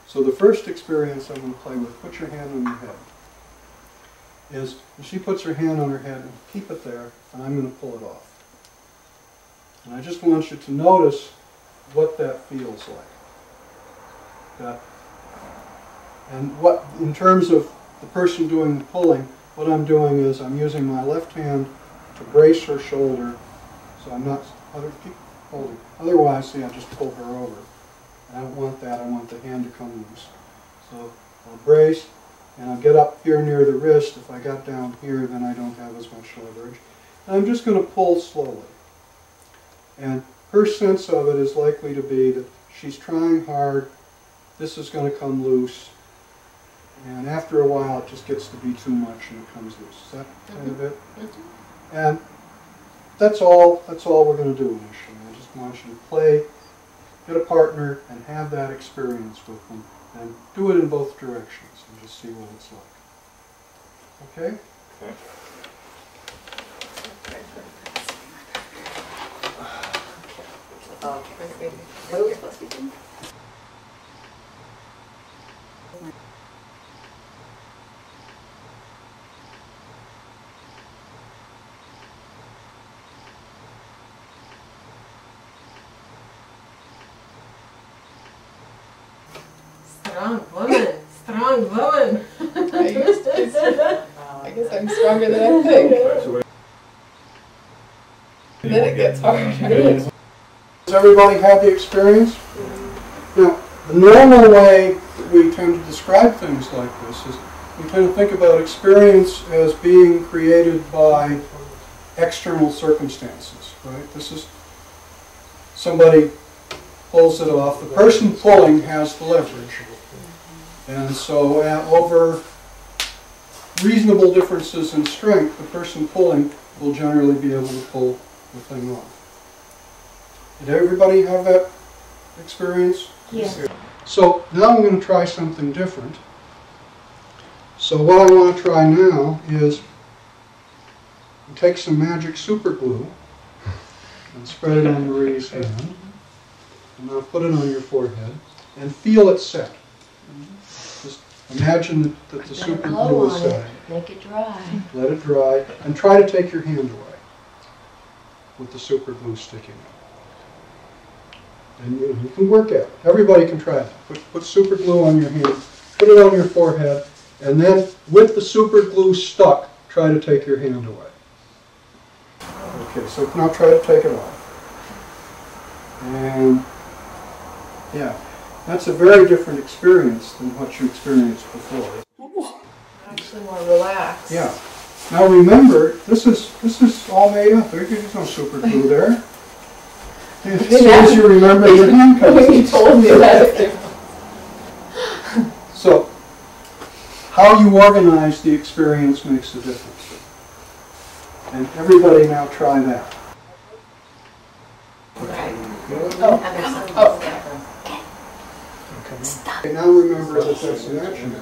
So the first experience I'm going to play with, put your hand on your head, is when she puts her hand on her head, and keep it there, and I'm going to pull it off. And I just want you to notice what that feels like. And what, in terms of the person doing the pulling, what I'm doing is I'm using my left hand to brace her shoulder, so I'm not, keep holding. Otherwise, see, I just pull her over. I don't want that, I want the hand to come loose. So I'll brace, and I'll get up here near the wrist. If I got down here, then I don't have as much leverage. And I'm just going to pull slowly. And her sense of it is likely to be that she's trying hard, this is going to come loose, and after a while it just gets to be too much and it comes loose. Is that kind of it? And that's all we're going to do initially. I just want you to play, get a partner, and have that experience with them, and do it in both directions, and just see what it's like. Okay? Okay. Okay. What are we supposed to be doing? Strong woman. Strong woman. I guess I'm stronger than I think. Then it gets hard. Does everybody have the experience? Now, the normal way that we tend to describe things like this is we tend to think about experience as being created by external circumstances, right? This is somebody pulls it off. The person pulling has the leverage. And so over reasonable differences in strength, the person pulling will generally be able to pull the thing off. Did everybody have that experience? Yes. So now I'm going to try something different. So what I want to try now is take some magic super glue and spread it on Marie's hand. And I'll put it on your forehead and feel it set. Just imagine that the super glue is set. Make it dry. Let it dry and try to take your hand away with the super glue sticking out. And you can work at it. Everybody can try that. Put super glue on your hand, put it on your forehead, and then with the super glue stuck, try to take your hand away. Okay, so now try to take it off. And yeah, that's a very different experience than what you experienced before. Actually more relaxed. Yeah. Now remember, this is all made up. There's no super glue there. As soon as you remember your hand comes. You told me that. So, how you organize the experience makes a difference. And everybody now try that. Okay, now remember that that's an action.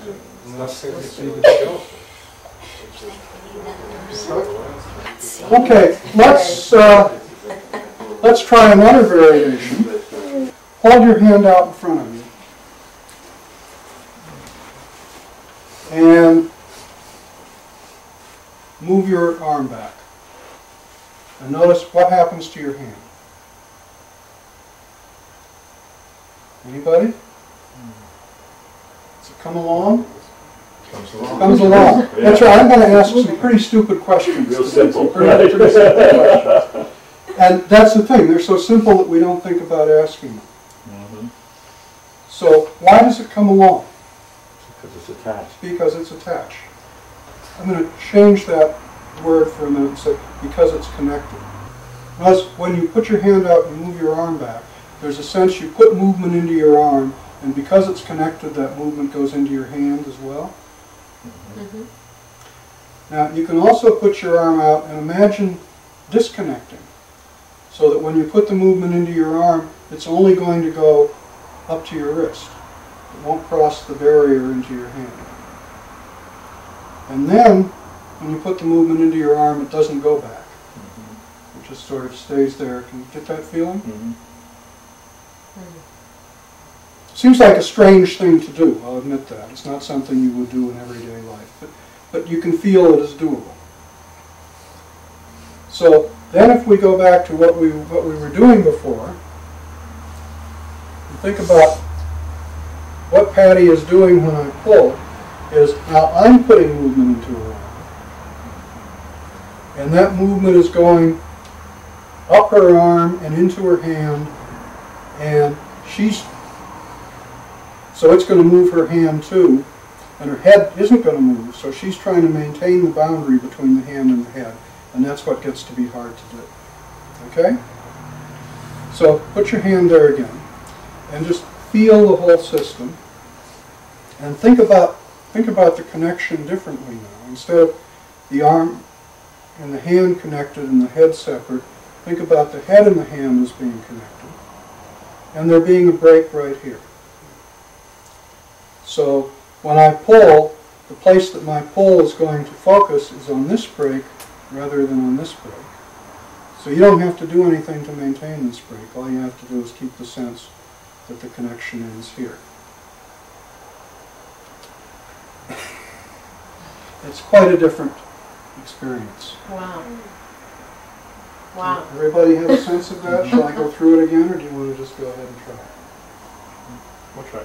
Okay, let's try another variation. Hold your hand out in front of you. And move your arm back. And notice what happens to your hand. Anybody? Does it come along? Comes along. Yeah. That's right. I'm going to ask some pretty stupid questions. Real simple. Pretty simple questions. And that's the thing. They're so simple that we don't think about asking them. So why does it come along? Because it's attached. Because it's attached. I'm going to change that word for a minute and say because it's connected. Notice when you put your hand out and move your arm back, there's a sense you put movement into your arm, and because it's connected, that movement goes into your hand as well. Now you can also put your arm out and imagine disconnecting, so that when you put the movement into your arm, it's only going to go up to your wrist. It won't cross the barrier into your hand. And then, when you put the movement into your arm, it doesn't go back. It just sort of stays there. Can you get that feeling? Seems like a strange thing to do, I'll admit that. It's not something you would do in everyday life, but you can feel it is doable. So then if we go back to what we were doing before, and think about what Patty is doing when I pull, is now I'm putting movement into her arm. And that movement is going up her arm and into her hand, and so it's going to move her hand too, and her head isn't going to move, so she's trying to maintain the boundary between the hand and the head, and that's what gets to be hard to do. Okay? So put your hand there again, and just feel the whole system, and think about the connection differently now. Instead of the arm and the hand connected and the head separate, think about the head and the hand as being connected, and there being a break right here. So when I pull, the place that my pull is going to focus is on this break rather than on this break. So you don't have to do anything to maintain this break. All you have to do is keep the sense that the connection ends here. It's quite a different experience. Wow. Wow. Everybody have a sense of that? Shall I go through it again, or do you want to just go ahead and try it? We'll try.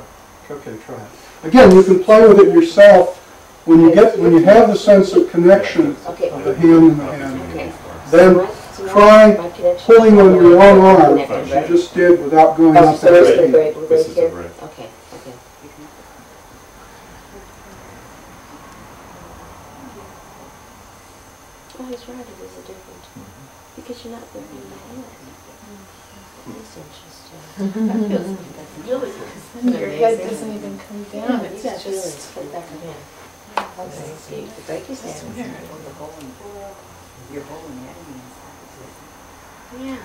Okay, try it. Again, you can play with it yourself when you have the sense of connection of the hand and the hand. Then try pulling on your own arm, as you just did, without going up So that it's the hand. break. This is the break. Okay, okay. Oh, he's right, it is a different, because you're not burning the hand. That's interesting. That feels like that's really good. Your head doesn't even come down. It's Yeah, really, just. put back again. Okay, see, the break is there. You're holding the enemy inside. Yeah,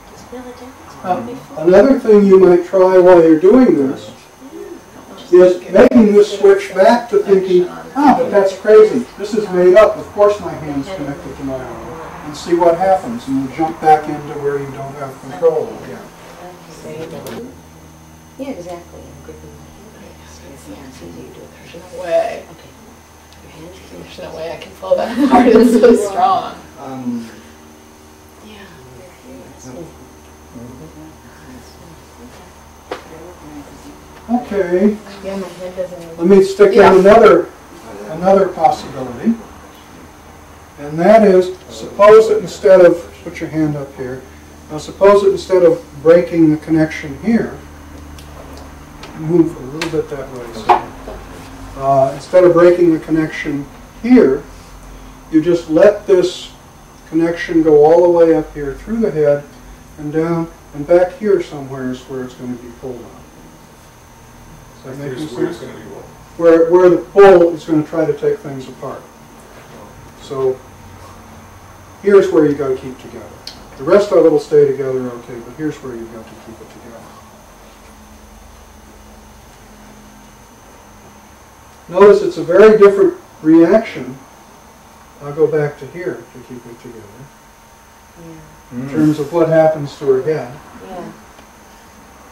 just feel the difference. Another thing you might try while you're doing this is making this switch back to thinking, but that's crazy. This is made up. Of course my hand's connected to my arm. And see what happens, and you'll jump back into where you don't have control again. Yeah, exactly. I'm gripping my hand. Yeah, it's easy to do it. There's no way. Okay. Your hands are There's no way I can pull that apart. It's so strong. Yeah. Okay, Yeah, my head doesn't even. let me stick in another possibility. And that is, suppose that instead of, put your hand up here, now suppose that instead of breaking the connection here, move a little bit that way. So, instead of breaking the connection here, you just let this connection go all the way up here through the head and down and back here somewhere is where it's going to be pulled on. Does that make any sense? Where the pull is going to try to take things apart. So here's where you got to keep together. The rest of it will stay together okay, but here's where you've got to keep it together. Notice it's a very different reaction. I'll go back to here to keep it together. Yeah. In terms of what happens to her head. Yeah.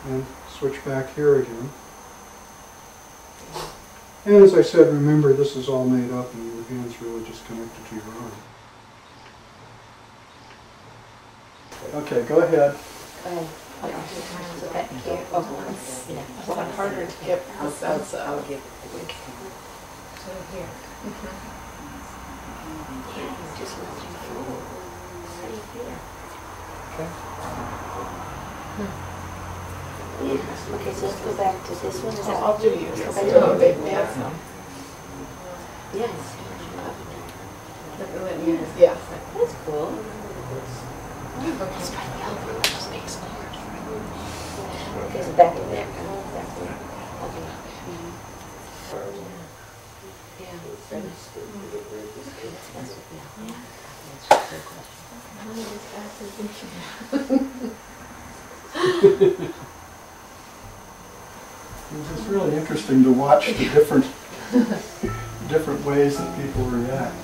And switch back here again. And as I said, remember this is all made up and your hand's really just connected to your arm. Okay, go ahead. So back here. Oh, yeah. It's a lot harder to get the sense I'll of. give So here. Yeah, just let you feel. How do you feel? Yeah. Okay, so let's go back to this one. Is that I'll do yours. Okay. I do a big dance now. Yes. Yeah. That's cool. Okay, so back in there. Back there. Okay. Yeah. Ready? That's what we have. It's just really interesting to watch the different ways that people react.